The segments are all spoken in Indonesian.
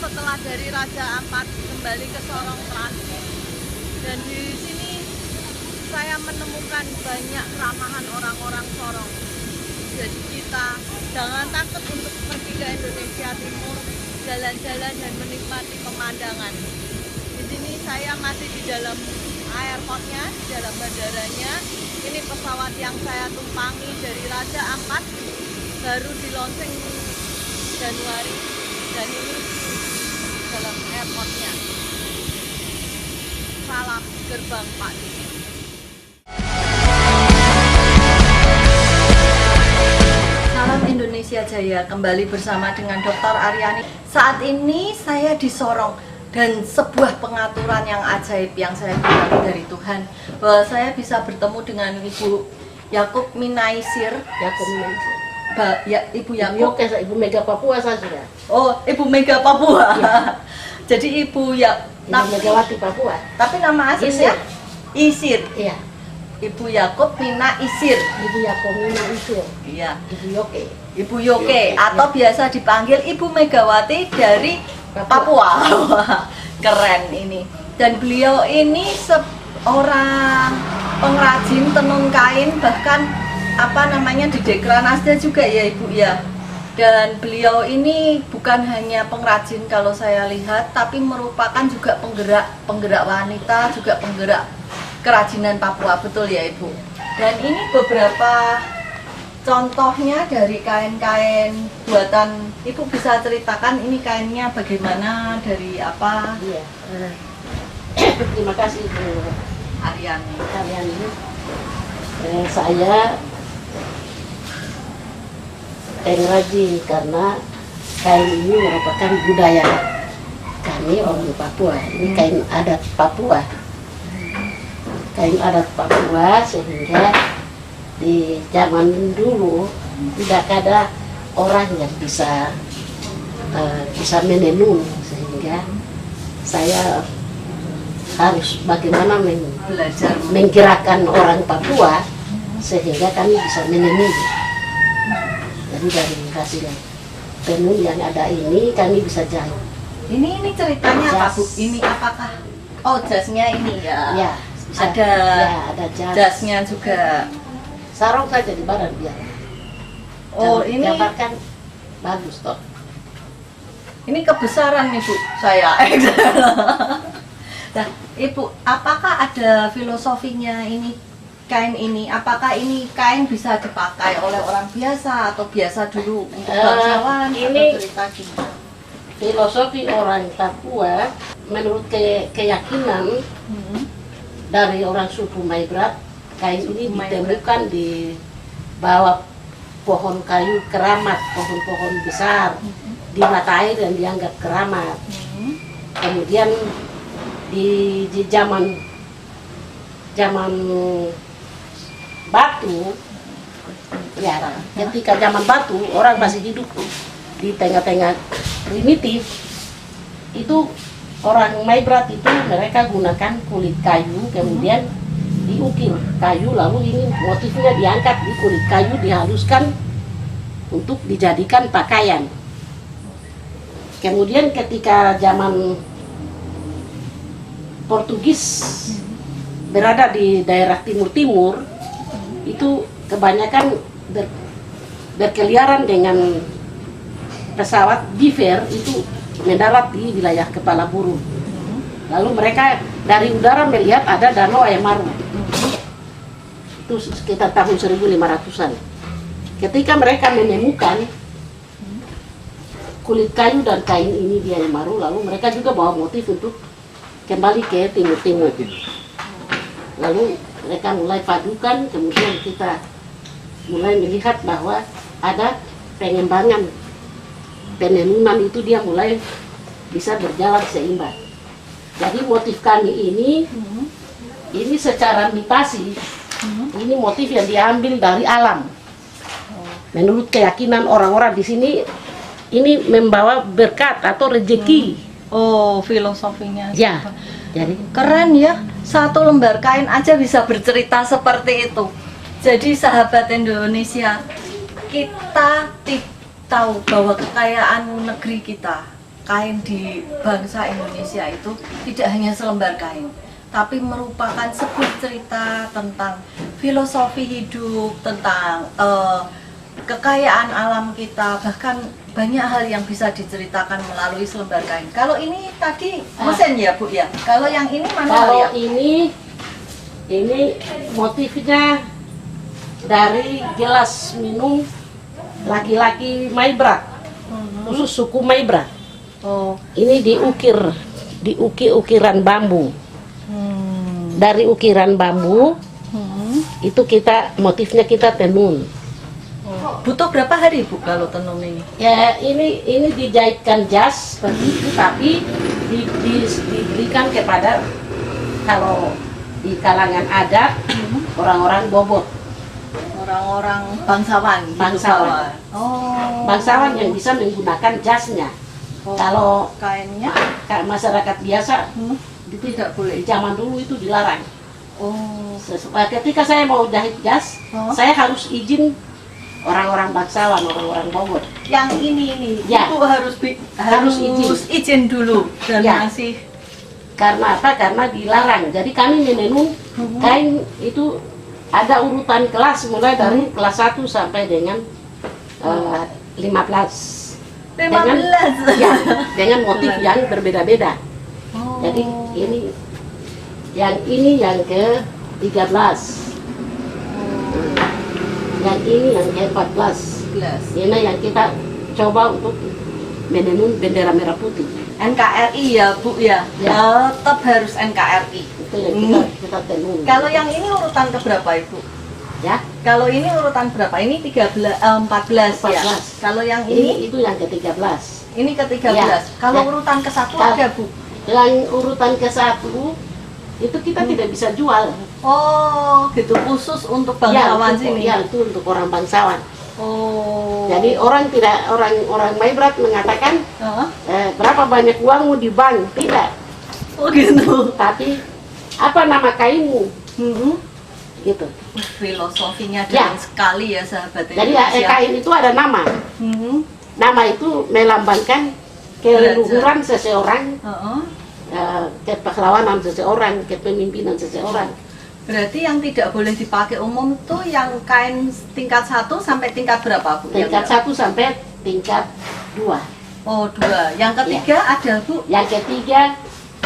setelah dari Raja Ampat kembali ke Sorong Transit. Dan di sini saya menemukan banyak keramahan orang-orang Sorong. Jadi kita jangan takut untuk pergi ke Indonesia Timur, jalan-jalan dan menikmati pemandangan. Di sini saya masih di dalam airportnya, di dalam bandaranya. Ini pesawat yang saya tumpangi dari Raja Ampat, baru di launching Januari, dan ini dalam airportnya. Salam gerbang Pak Didi. Salam Indonesia Jaya, kembali bersama dengan Dr. Aryani. Saat ini saya di Sorong, dan sebuah pengaturan yang ajaib yang saya bilang dari Tuhan, bahwa saya bisa bertemu dengan Ibu Yakub Minaisir. Ibu Yakub, Ibu Mega Papua saya sudah. oh Ibu Mega Papua. Ya. Jadi Ibu Megawati Papua. Tapi nama aslinya Isir. Iya. Ibu Yakub Mina Isir. Ibu Yakub Mina Isir. Iya. Ibu Yoke. Ibu Yoke atau biasa dipanggil Ibu Megawati dari Papua. Keren ini. Dan beliau ini seorang pengrajin tenun kain, bahkan di Dekranasda juga ya Ibu ya. Dan beliau ini bukan hanya pengrajin kalau saya lihat, tapi merupakan juga penggerak wanita, juga penggerak kerajinan Papua, betul ya Ibu. Dan ini beberapa contohnya dari kain-kain buatan. Ibu bisa ceritakan ini kainnya bagaimana, dari apa? Iya. Terima kasih Bu Aryani. Saya pengrajin karena kain ini merupakan budaya kami orang Papua. Ini kain adat Papua. Kain adat Papua, sehingga di zaman dulu tidak ada orang yang bisa menenun, sehingga saya harus bagaimana Belajar menggerakkan orang Papua sehingga kami bisa menenun. Jadi dari hasil tenun yang ada ini kami bisa jahit. Ini ceritanya apa Bu? Ini apakah? Oh, jasnya ini ya. Ya, bisa. Ada. Ya, ada jas. Jasnya juga. Sarung saja di badan biar. Oh, ini gambarkan bagus toh. ini kebesaran nih Bu saya. Nah, Ibu, apakah ada filosofinya ini? Kain ini, apakah ini kain bisa dipakai oleh orang biasa atau biasa dulu untuk bangsawan? Ini atau cerita gimana? Filosofi orang Papua menurut keyakinan dari orang suku Maibrat, kain ini ditemukan di bawah pohon kayu keramat, pohon-pohon besar di mata air yang dianggap keramat. Kemudian di zaman batu, ya, ketika zaman batu orang masih hidup di tengah-tengah primitif, itu orang Maibrat itu mereka gunakan kulit kayu, kemudian diukir kayu, lalu ini motifnya diangkat di kulit kayu, dihaluskan untuk dijadikan pakaian. Kemudian ketika zaman Portugis berada di daerah timur-timur, itu kebanyakan berkeliaran dengan pesawat Beaver, itu mendarat di wilayah Kepala Burung. Lalu mereka dari udara melihat ada Danau Ayamaru. Itu sekitar tahun 1500-an. Ketika mereka menemukan kulit kayu dan kain ini di Ayamaru, lalu mereka juga bawa motif untuk kembali ke timur-timur. Lalu mereka mulai padukan, kemudian kita mulai melihat bahwa ada pengembangan penenunan, itu dia mulai bisa berjalan seimbang. Jadi motif kami ini secara mitasi, ini motif yang diambil dari alam. Menurut keyakinan orang-orang di sini, ini membawa berkat atau rezeki. Oh, filosofinya. Ya, jadi keren ya. Satu lembar kain aja bisa bercerita seperti itu. Jadi sahabat Indonesia, kita tahu bahwa kekayaan negeri kita, kain di bangsa Indonesia itu tidak hanya selembar kain, tapi merupakan sebuah cerita tentang filosofi hidup, tentang kekayaan alam kita, bahkan banyak hal yang bisa diceritakan melalui selembar kain. Kalau ini tadi mesin ya Bu ya? Kalau yang ini manual Kalau ya? ini motifnya dari gelas minum laki-laki Maibra, khusus suku Maibra. Oh. Ini diukir-ukiran bambu. Dari ukiran bambu itu motifnya kita tenun. Butuh berapa hari Bu kalau tenun ini? Ya ini dijahitkan jas seperti itu, tapi diberikan kepada, kalau di kalangan adat, orang-orang Bobot, Orang-orang bangsawan. gitu, Bangsawan. Pak? Oh. bangsawan yang bisa menggunakan jasnya. Oh, Kalau kainnya masyarakat biasa itu tidak boleh. di zaman dulu itu dilarang. Oh. Ketika saya mau jahit jas, saya harus izin orang-orang bangsawan, orang-orang Bogor. Yang ini Ya. itu harus izin dulu dan Ya. masih. Karena apa? Karena dilarang. Jadi kami menenun kain itu ada urutan kelas, mulai dari kelas 1 sampai dengan 15. 15. Dengan motif yang berbeda-beda. Oh. Jadi ini yang ke-13. Yang ini yang ke-14. Ini yang kita coba untuk menenun bendera merah putih. NKRI ya Bu ya. Ya. Tetap harus NKRI. Itu yang kita tenun. Kalau yang ini urutan keberapa Ibu? Ya, Kalau ini urutan berapa? Ini 14 ya. 14. Kalau yang ini itu yang ke-13. ini ke-13. Ya. Kalau Ya. urutan ke-1 Kal- ada Bu. Yang urutan ke-1 itu kita tidak bisa jual. Oh, gitu khusus untuk bangsawan sini. Ya, itu untuk orang bangsawan. Oh. Jadi orang Maibrat mengatakan berapa banyak uangmu di bank? Tidak. Oh gitu. Tapi apa nama kainmu? Gitu. Filosofinya Ya. dalam sekali ya sahabat Jadi Indonesia. kain itu ada nama. Nama itu melambangkan keleluhuran seseorang, kepahlawanan seseorang, kepemimpinan seseorang. Berarti yang tidak boleh dipakai umum tuh yang kain tingkat 1 sampai tingkat berapa Bu? Tingkat 1 sampai tingkat 2. Oh 2. Yang ketiga ada Bu? Yang ketiga,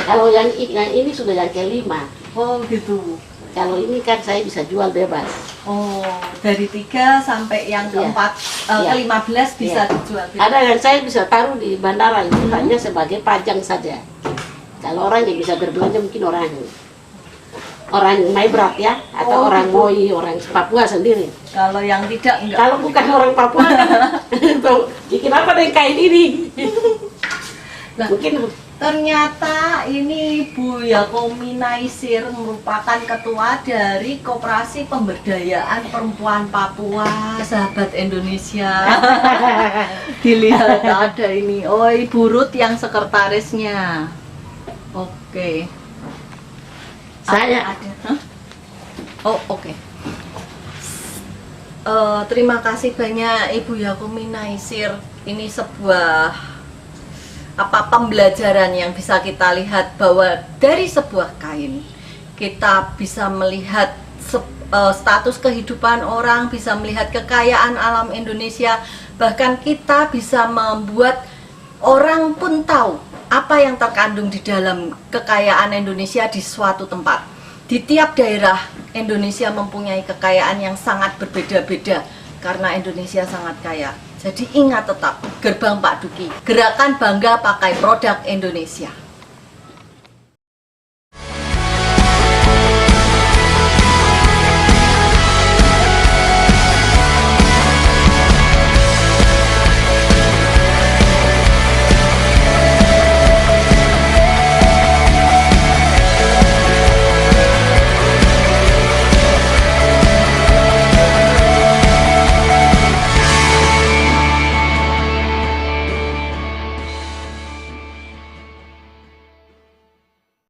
kalau yang ini sudah yang ke-5. Oh gitu. Kalau ini kan saya bisa jual bebas. Oh, dari 3 sampai yang keempat, ke-15 bisa dijual. Ada yang saya bisa taruh di bandara itu hanya sebagai pajang saja. Kalau orang yang bisa berbelanja mungkin orang Maibrat ya, atau orang gitu. Moi, orang Papua sendiri. Kalau yang tidak enggak. Kalau bukan orang Papua, bikin apa dengan kain ini? Nah, Mungkin ternyata ini Bu Yakomi Naisir merupakan ketua dari Koperasi Pemberdayaan Perempuan Papua, sahabat Indonesia. Dilihat ada ini. Oh, Ibu Ruth yang sekretarisnya. Oke. saya Hah? Oh, oke. Terima kasih banyak Ibu Yakomi Naisir. Ini sebuah pembelajaran yang bisa kita lihat bahwa dari sebuah kain kita bisa melihat status kehidupan orang, bisa melihat kekayaan alam Indonesia, bahkan kita bisa membuat orang pun tahu apa yang terkandung di dalam kekayaan Indonesia di suatu tempat. Di tiap daerah Indonesia mempunyai kekayaan yang sangat berbeda-beda karena Indonesia sangat kaya. Jadi ingat tetap, Gerbang Pak Duki, gerakan bangga pakai produk Indonesia.